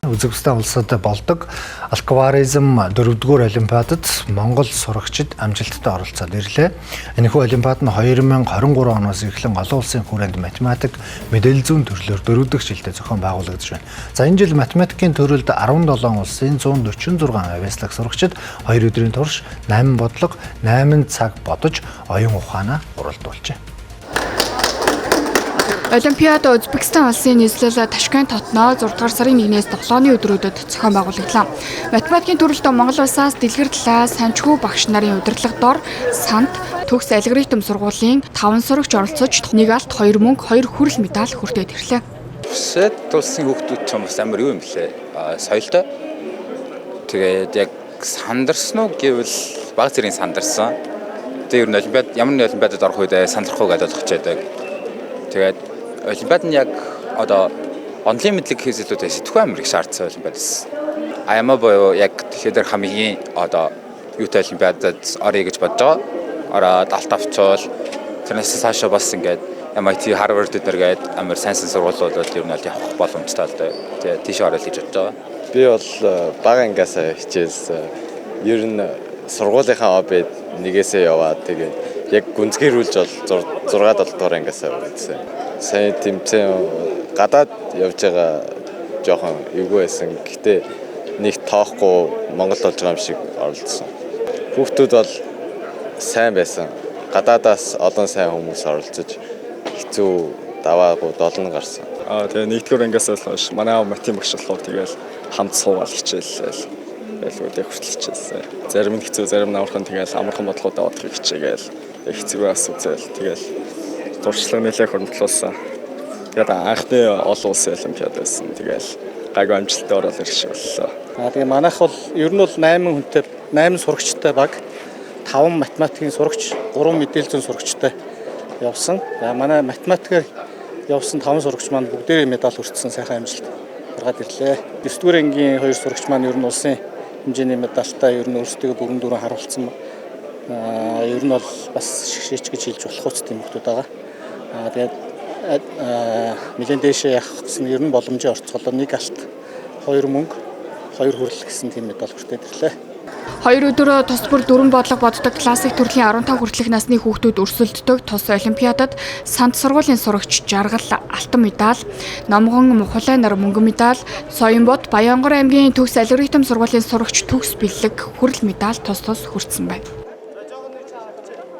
Үзэгстэй улсад болдог алкваризм 4-р олимпиадад Монгол сурагчид амжилттай оролцоод ирлээ. Энэхүү олимпиад нь 2023 оноос эхлэн олон улсын хүрээнд математик, мэдээлэл зүйн төрлөөр 4 дахь жилдээ зохион байгуулагдаж байна. За энэ жил математикийн төрөлд 17 улсын 146 авьяаслаг сурагчид 2 өдрийн турш 8 бодлого, 8 цаг бодож оюун ухаанаа уралдуулжээ. Олимпиад Узбекистан улсын нийслэл Ташкент хотноо 6 дугаар сарын 1-ээс 7-ны өдрүүдэд зохион байгуулагдлаа. Математикийн төрөлд Монгол улсаас дэлгэр талаас санчгүй багш нарын удирдлага дор санд төгс алгоритм сургуулийн 5 сурагч оролцож 1 алт, 2 мөнгө, 2 хүрэл медаль хүртээд ирлээ. Улсад улсын хүүхдүүд ч юм бас амар юу юм блэ? Соёлтой. Тэгээд яг сандарсан уу гэвэл баг зэргийн сандарсан. Тэгээд ер нь олимпиад ямар нэг олимпиадад орох үед сандрахгүй гэдэг бодчиход. Тэгээд олимпиад нь яг одоо онлайн мэдлэг хийх зүйлүүд сэтгүү амир их шаардсан олимпиадс. Аяма боёо яг тэгэхээр хамгийн одоо юутай олимпиадад орё гэж бодож байгаа. Ороод алт авчвал тэрнээс цаашаа бас ингээд MIT, Harvard гэдэргээд амар сайн сургуулиудад ер нь бол явах боломжтой л дээ. Тэгээд тийш орол гэж бодож байгаа. Би бол бага ангиас хичээлсэн. Ер нь сургуулийнхаа обед нэгээсээ яваад тэгээд яг гүнзгийрүүлж бол 6-7 дугаар ангиас үргэлжсэн. Сайн тэмцээн гадаад явж байгаа жоохон эвгүй байсан. Гэхдээ нэг тоохгүй Монгол болж байгаа юм шиг оролцсон. Хүүхдүүд бол сайн байсан. Гадаадаас олон сайн хүмүүс оролцож хэцүү даваагүй 7 гарсан. Тэгээ 1-р ангиас л хойш манай математик багш болохоор тэгэл хамт суугаад хичээллээ. Байлгуудыг хүртэл хичээлсэн. Зарим нь хэцүү, зарим нь амархан тэгэл амархан бодлогоо давахыг хичээгээл хэцүү бас үзэл тэгэл туршлага нэлээд хөрөнгөлүүлсэн. Тэгээд анхны олон улсын олимпиад байсан. Тэгэл гайгүй амжилттай ороод ирэх шиг боллоо. Тэгээ манайх бол ер нь бол 8 хүнтэй 8 сурагчтай баг 5 математикийн сурагч, 3 мэдээлэл зүйн сурагчтай явсан. Манай математикээр явсан 5 сурагч маань бүгдээрээ медаль хүртсэн сайхан амжилт гаргаад ирлээ. 9-р ангийн 2 сурагч маань ер нь улсын хэмжээний медальтай ер нь өөрсдөө бүрэн дүүрэн харуулсан. Ер нь бол бас шигшээч гэж хэлж болох үст юм хүмүүс байгаа. Тэгээд нэгэн дэшээ явах гэсэн ер нь боломжийн орцголоо 1 алт, 2 мөнгө, 2 хүрэл гэсэн тийм медаль хүртээд ирлээ. 2 өдөр тус бүр 4 бодлого боддог классик төрлийн 15 хүртэлх насны хүүхдүүд өрсөлддөг тус олимпиадад санд сургуулийн сурагч жаргал алтан медаль, Номгон Мухалай нар мөнгөн медаль, Соёнбот Баянгор аймгийн төгс алгоритм сургуулийн сурагч төгс бэлэг хүрэл медаль тус хүртсэн байна.